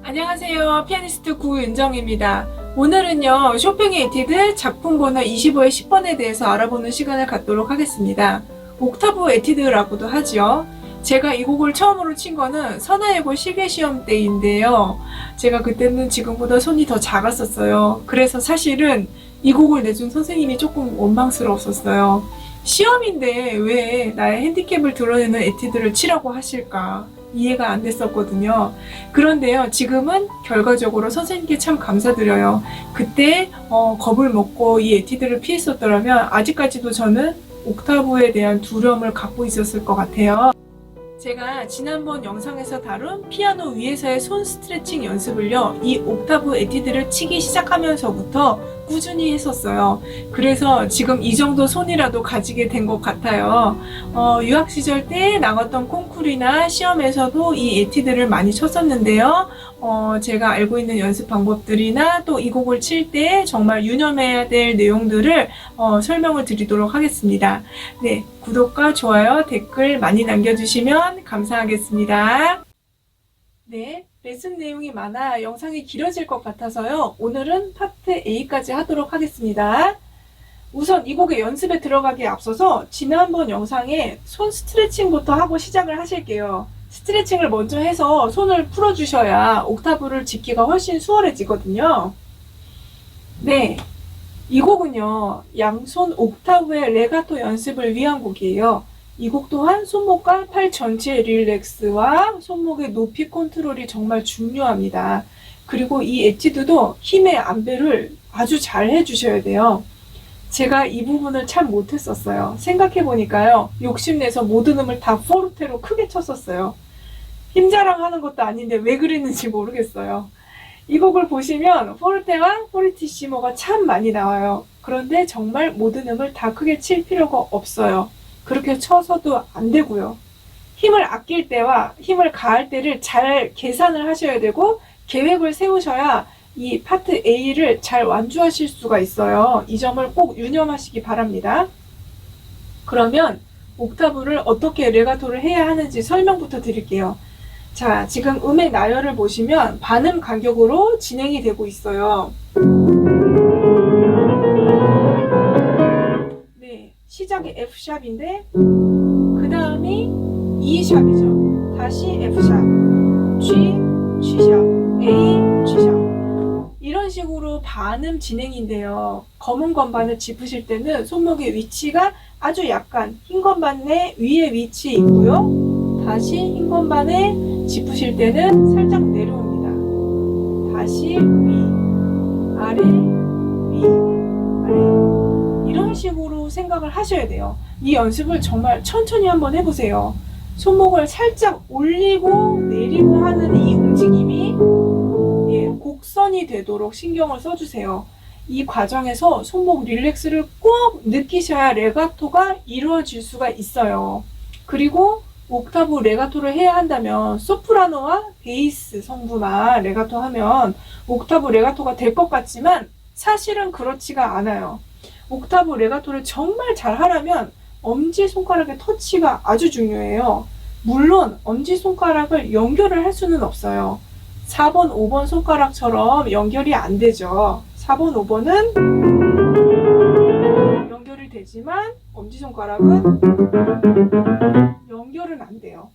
안녕하세요. 피아니스트 구윤정입니다. 오늘은요, 쇼팽의 에티드 작품 번호 25의 10번에 대해서 알아보는 시간을 갖도록 하겠습니다. 옥타브 에티드라고도 하죠. 제가 이 곡을 처음으로 친 거는 선화예고 실기시험 때인데요. 제가 그때는 지금보다 손이 더 작았었어요. 그래서 사실은 이 곡을 내준 선생님이 조금 원망스러웠었어요. 시험인데 왜 나의 핸디캡을 드러내는 에티드를 치라고 하실까? 이해가 안 됐었거든요. 그런데요, 지금은 결과적으로 선생님께 참 감사드려요. 그때 겁을 먹고 이 에티드를 피했었더라면 아직까지도 저는 옥타브에 대한 두려움을 갖고 있었을 것 같아요. 제가 지난번 영상에서 다룬 피아노 위에서의 손 스트레칭 연습을요, 이 옥타브 에티드를 치기 시작하면서부터 꾸준히 했었어요. 그래서 지금 이 정도 손이라도 가지게 된 것 같아요. 유학 시절 때 나갔던 콩쿠르나 시험에서도 이 에티드를 많이 쳤었는데요. 제가 알고 있는 연습 방법들이나 또 이 곡을 칠 때 정말 유념해야 될 내용들을 설명을 드리도록 하겠습니다. 네, 구독과 좋아요, 댓글 많이 남겨주시면 감사하겠습니다. 네, 레슨 내용이 많아 영상이 길어질 것 같아서요. 오늘은 파트 A까지 하도록 하겠습니다. 우선 이 곡의 연습에 들어가기에 앞서서 지난번 영상에 손 스트레칭부터 하고 시작을 하실게요. 스트레칭을 먼저 해서 손을 풀어주셔야 옥타브를 짚기가 훨씬 수월해지거든요. 네, 이 곡은요, 양손 옥타브의 레가토 연습을 위한 곡이에요. 이 곡 또한 손목과 팔 전체의 릴렉스와 손목의 높이 컨트롤이 정말 중요합니다. 그리고 이 에티드도 힘의 안배를 아주 잘 해주셔야 돼요. 제가 이 부분을 참 못했었어요. 생각해보니까요, 욕심내서 모든 음을 다 포르테로 크게 쳤었어요. 힘자랑하는 것도 아닌데 왜 그랬는지 모르겠어요. 이 곡을 보시면 포르테와 포르티시모가 참 많이 나와요. 그런데 정말 모든 음을 다 크게 칠 필요가 없어요. 그렇게 쳐서도 안 되고요. 힘을 아낄 때와 힘을 가할 때를 잘 계산을 하셔야 되고 계획을 세우셔야 이 파트 A를 잘 완주하실 수가 있어요. 이 점을 꼭 유념하시기 바랍니다. 그러면 옥타브를 어떻게 레가토를 해야 하는지 설명부터 드릴게요. 자, 지금 음의 나열을 보시면 반음 간격으로 진행이 되고 있어요. 네, 시작이 F샵인데 그 다음이 E샵이죠. 다시 F샵, G, G샵, A, G샵. 이런 식으로 반음 진행인데요. 검은 건반을 짚으실 때는 손목의 위치가 아주 약간 흰 건반의 위에 위치에 있고요. 다시 흰 건반에 짚으실 때는 살짝 내려옵니다. 다시 위, 아래, 위, 아래. 이런 식으로 생각을 하셔야 돼요. 이 연습을 정말 천천히 한번 해보세요. 손목을 살짝 올리고 내리고 하는 이 움직임이 곡선이 되도록 신경을 써주세요. 이 과정에서 손목 릴렉스를 꼭 느끼셔야 레가토가 이루어질 수가 있어요. 그리고 옥타브 레가토를 해야 한다면 소프라노와 베이스 성부만 레가토 하면 옥타브 레가토가 될 것 같지만 사실은 그렇지가 않아요. 옥타브 레가토를 정말 잘 하려면 엄지손가락의 터치가 아주 중요해요. 물론 엄지손가락을 연결을 할 수는 없어요. 4번, 5번 손가락처럼 연결이 안 되죠. 4번, 5번은 연결이 되지만 엄지손가락은 연결은 안 돼요.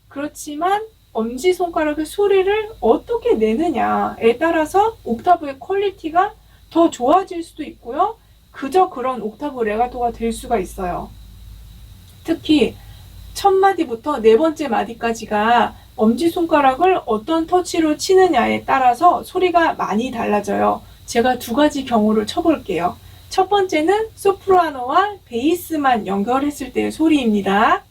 그렇지만 엄지손가락의 소리를 어떻게 내느냐에 따라서 옥타브의 퀄리티가 더 좋아질 수도 있고요. 그저 그런 옥타브 레가토가 될 수가 있어요. 특히 첫 마디부터 네 번째 마디까지가 엄지손가락을 어떤 터치로 치느냐에 따라서 소리가 많이 달라져요. 제가 두 가지 경우를 쳐볼게요. 첫 번째는 소프라노와 베이스만 연결했을 때의 소리입니다.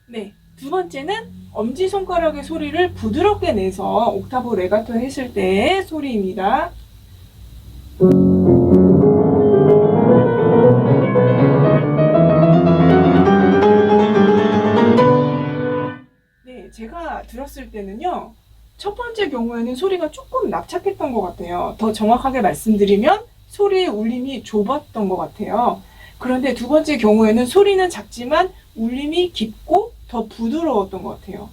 네, 두 번째는 엄지손가락의 소리를 부드럽게 내서 옥타브 레가토 했을 때의 소리입니다. 네, 제가 들었을 때는요, 첫 번째 경우에는 소리가 조금 납작했던 것 같아요. 더 정확하게 말씀드리면 소리의 울림이 좁았던 것 같아요. 그런데 두 번째 경우에는 소리는 작지만 울림이 깊고 더 부드러웠던 것 같아요.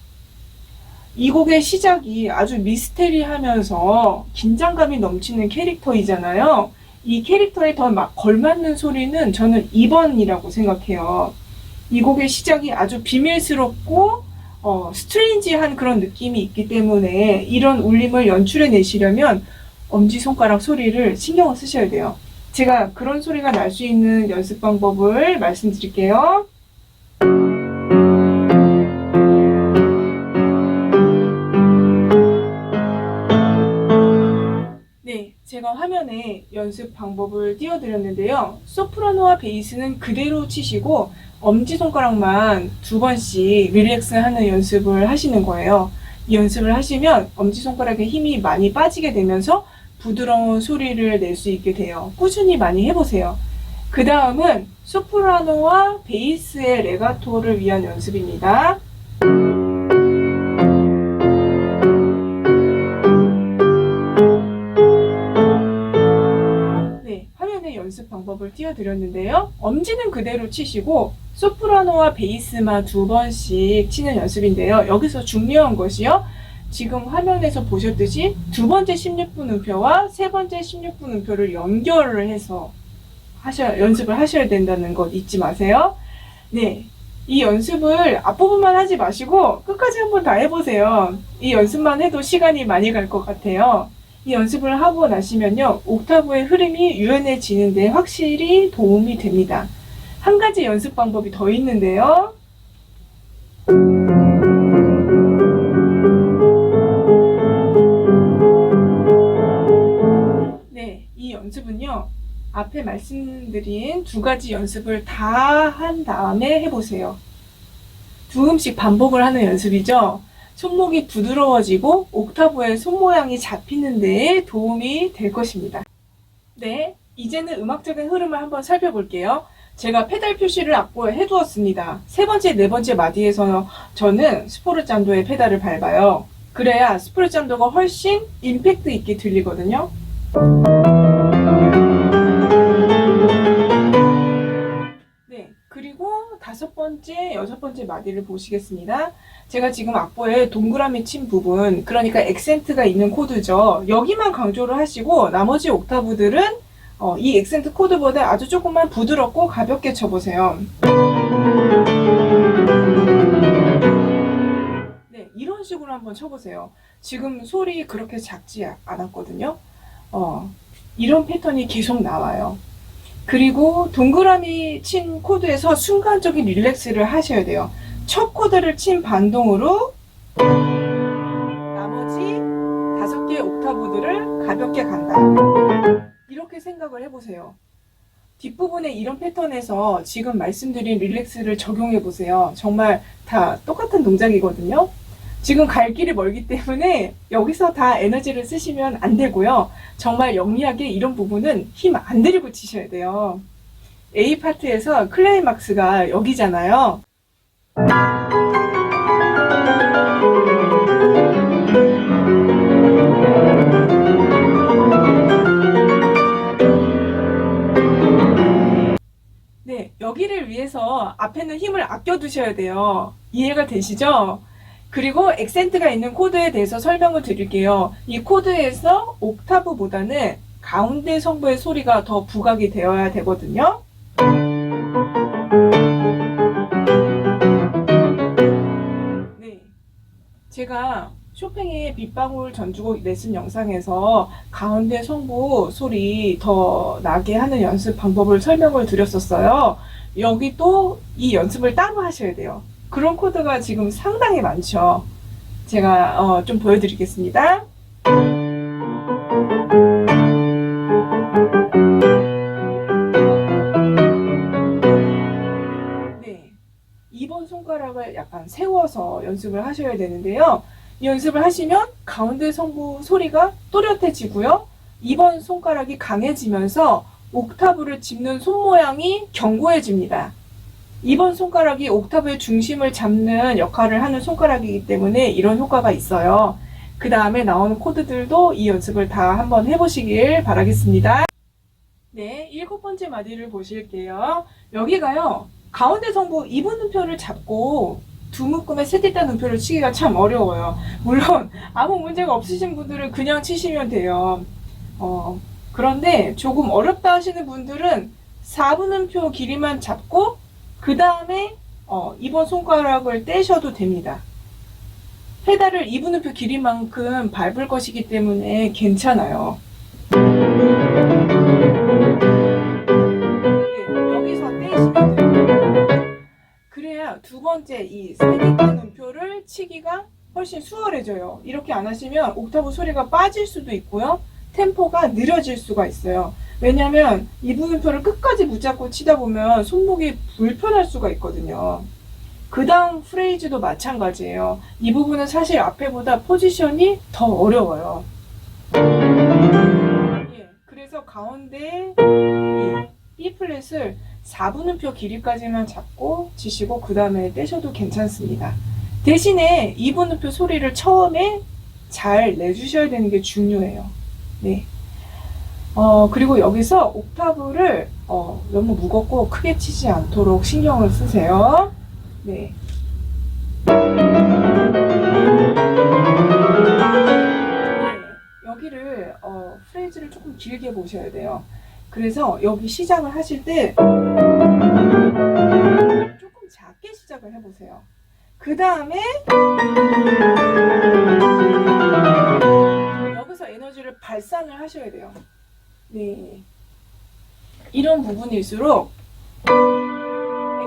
이 곡의 시작이 아주 미스테리하면서 긴장감이 넘치는 캐릭터이잖아요. 이 캐릭터에 더 막 걸맞는 소리는 저는 2번이라고 생각해요. 이 곡의 시작이 아주 비밀스럽고 스트레인지한 그런 느낌이 있기 때문에 이런 울림을 연출해 내시려면 엄지손가락 소리를 신경을 쓰셔야 돼요. 제가 그런 소리가 날 수 있는 연습 방법을 말씀드릴게요. 네, 제가 화면에 연습 방법을 띄워드렸는데요. 소프라노와 베이스는 그대로 치시고 엄지손가락만 2번씩 릴렉스 하는 연습을 하시는 거예요. 이 연습을 하시면 엄지손가락에 힘이 많이 빠지게 되면서 부드러운 소리를 낼 수 있게 돼요. 꾸준히 많이 해보세요. 그 다음은 소프라노와 베이스의 레가토를 위한 연습입니다. 네, 화면에 연습 방법을 띄워드렸는데요. 엄지는 그대로 치시고 소프라노와 베이스만 2번씩 치는 연습인데요. 여기서 중요한 것이요. 지금 화면에서 보셨듯이 두 번째 16분 음표와 세 번째 16분 음표를 연결을 해서 연습을 하셔야 된다는 것 잊지 마세요. 네, 이 연습을 앞부분만 하지 마시고 끝까지 한번 다 해보세요. 이 연습만 해도 시간이 많이 갈 것 같아요. 이 연습을 하고 나시면요, 옥타브의 흐름이 유연해지는 데 확실히 도움이 됩니다. 한 가지 연습 방법이 더 있는데요. 네, 이 연습은요, 앞에 말씀드린 2가지 연습을 다 한 다음에 해보세요. 2음씩 반복을 하는 연습이죠. 손목이 부드러워지고 옥타브의 손 모양이 잡히는 데에 도움이 될 것입니다. 네, 이제는 음악적인 흐름을 한번 살펴볼게요. 제가 페달 표시를 악보에 해두었습니다. 3번째, 4번째 마디에서 저는 스포르잔도의 페달을 밟아요. 그래야 스포르잔도가 훨씬 임팩트 있게 들리거든요. 네, 그리고 5번째, 6번째 마디를 보시겠습니다. 제가 지금 악보에 동그라미 친 부분, 그러니까 액센트가 있는 코드죠. 여기만 강조를 하시고 나머지 옥타브들은 이 액센트 코드보다 아주 조금만 부드럽고 가볍게 쳐보세요. 네, 이런 식으로 한번 쳐보세요. 지금 소리 그렇게 작지 않았거든요. 이런 패턴이 계속 나와요. 그리고 동그라미 친 코드에서 순간적인 릴렉스를 하셔야 돼요. 첫 코드를 친 반동으로 나머지 5개의 옥타브들을 가볍게 간다. 이렇게 생각을 해보세요. 뒷부분에 이런 패턴에서 지금 말씀드린 릴렉스를 적용해 보세요. 정말 다 똑같은 동작이거든요. 지금 갈 길이 멀기 때문에 여기서 다 에너지를 쓰시면 안 되고요. 정말 영리하게 이런 부분은 힘 안 들이고 치셔야 돼요. A 파트에서 클라이막스가 여기잖아요. 네, 여기를 위해서 앞에는 힘을 아껴 두셔야 돼요. 이해가 되시죠? 그리고 액센트가 있는 코드에 대해서 설명을 드릴게요. 이 코드에서 옥타브보다는 가운데 성부의 소리가 더 부각이 되어야 되거든요. 네, 제가 쇼팽의 빗방울 전주곡 레슨 영상에서 가운데 성부 소리 더 나게 하는 연습 방법을 설명을 드렸었어요. 여기 또 이 연습을 따로 하셔야 돼요. 그런 코드가 지금 상당히 많죠. 제가 좀 보여드리겠습니다. 네, 2번 손가락을 약간 세워서 연습을 하셔야 되는데요. 이 연습을 하시면 가운데 성부 소리가 또렷해지고요. 2번 손가락이 강해지면서 옥타브를 짚는 손 모양이 견고해집니다. 2번 손가락이 옥타브의 중심을 잡는 역할을 하는 손가락이기 때문에 이런 효과가 있어요. 그 다음에 나오는 코드들도 이 연습을 다 한번 해보시길 바라겠습니다. 네, 7번째 마디를 보실게요. 여기가요, 가운데 성부 2분 음표를 잡고 두 묶음의 세띠단 음표를 치기가 참 어려워요. 물론 아무 문제가 없으신 분들은 그냥 치시면 돼요. 그런데 조금 어렵다 하시는 분들은 4분 음표 길이만 잡고 그 다음에 2번 손가락을 떼셔도 됩니다. 페달을 2분 음표 길이만큼 밟을 것이기 때문에 괜찮아요. 여기서 떼시면 돼요. 그래야 두 번째 이 세디탄 음표를 치기가 훨씬 수월해져요. 이렇게 안 하시면 옥타브 소리가 빠질 수도 있고요. 템포가 느려질 수가 있어요. 왜냐면 2분 음표를 끝까지 붙잡고 치다 보면 손목이 불편할 수가 있거든요. 그 다음 프레이즈도 마찬가지예요. 이 부분은 사실 앞에보다 포지션이 더 어려워요. 그래서 가운데 이 B 플랫을 4분 음표 길이까지만 잡고 치시고 그 다음에 떼셔도 괜찮습니다. 대신에 2분 음표 소리를 처음에 잘 내주셔야 되는 게 중요해요. 네. 그리고 여기서 옥타브를 너무 무겁고 크게 치지 않도록 신경을 쓰세요. 네. 여기를 프레이즈를 조금 길게 보셔야 돼요. 그래서 여기 시작을 하실 때 조금 작게 시작을 해보세요. 그 다음에 여기서 에너지를 발산을 하셔야 돼요. 네. 이런 부분일수록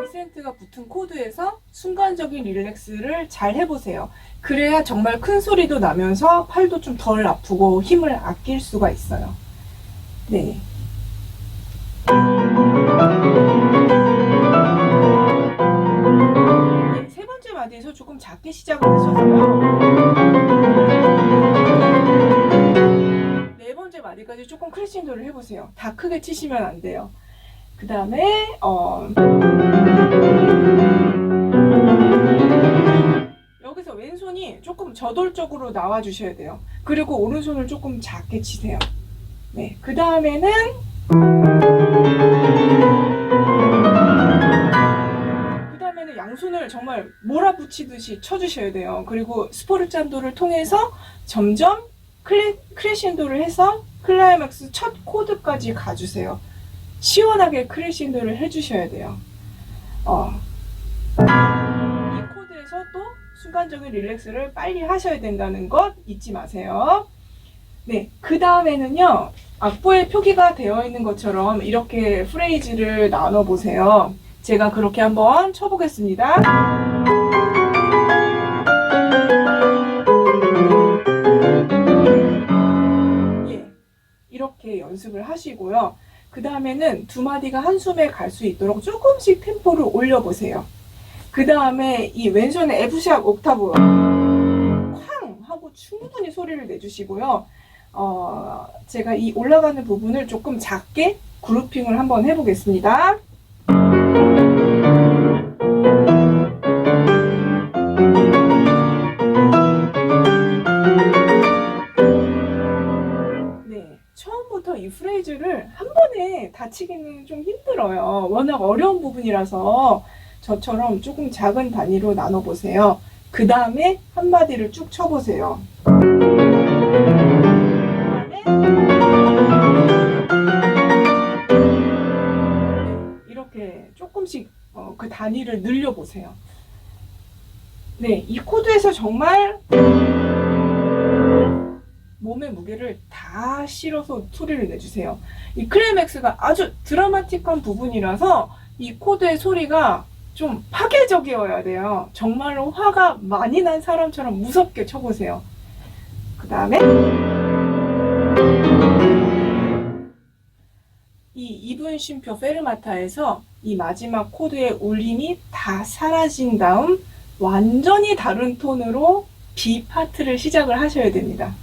액센트가 붙은 코드에서 순간적인 릴렉스를 잘 해보세요. 그래야 정말 큰 소리도 나면서 팔도 좀 덜 아프고 힘을 아낄 수가 있어요. 네. 네, 세 번째 마디에서 조금 작게 시작을 하셔서요. 네 번째 마디까지 조금 크레신도를 해보세요. 다 크게 치시면 안 돼요. 그 다음에 여기서 왼손이 조금 저돌적으로 나와 주셔야 돼요. 그리고 오른손을 조금 작게 치세요. 네, 그 다음에는 양손을 정말 몰아붙이듯이 쳐주셔야 돼요. 그리고 스포르찬도를 통해서 점점 크레신도를 해서 클라이맥스 첫 코드까지 가주세요. 시원하게 크레신도를 해주셔야 돼요. 이 코드에서 또 순간적인 릴렉스를 빨리 하셔야 된다는 것 잊지 마세요. 네, 그 다음에는요, 악보에 표기가 되어 있는 것처럼 이렇게 프레이즈를 나눠 보세요. 제가 그렇게 한번 쳐보겠습니다. 이렇게 연습을 하시고요. 그 다음에는 두 마디가 한숨에 갈 수 있도록 조금씩 템포를 올려보세요. 그 다음에 이 왼손의 F샵 옥타브 쾅 하고 충분히 소리를 내주시고요. 제가 이 올라가는 부분을 조금 작게 그루핑을 한번 해보겠습니다. 네, 처음부터 이 프레이즈를 한 번에 다 치기는 좀 힘들어요. 워낙 어려운 부분이라서 저처럼 조금 작은 단위로 나눠보세요. 그 다음에 한 마디를 쭉 쳐보세요. 이렇게 조금씩 그 단위를 늘려보세요. 네, 이 코드에서 정말 몸의 무게를 다 실어서 소리를 내주세요. 이 클라이맥스가 아주 드라마틱한 부분이라서 이 코드의 소리가 좀 파괴적이어야 돼요. 정말로 화가 많이 난 사람처럼 무섭게 쳐보세요. 그 다음에 이 2분 쉼표 페르마타에서 이 마지막 코드의 울림이 다 사라진 다음 완전히 다른 톤으로 B 파트를 시작을 하셔야 됩니다.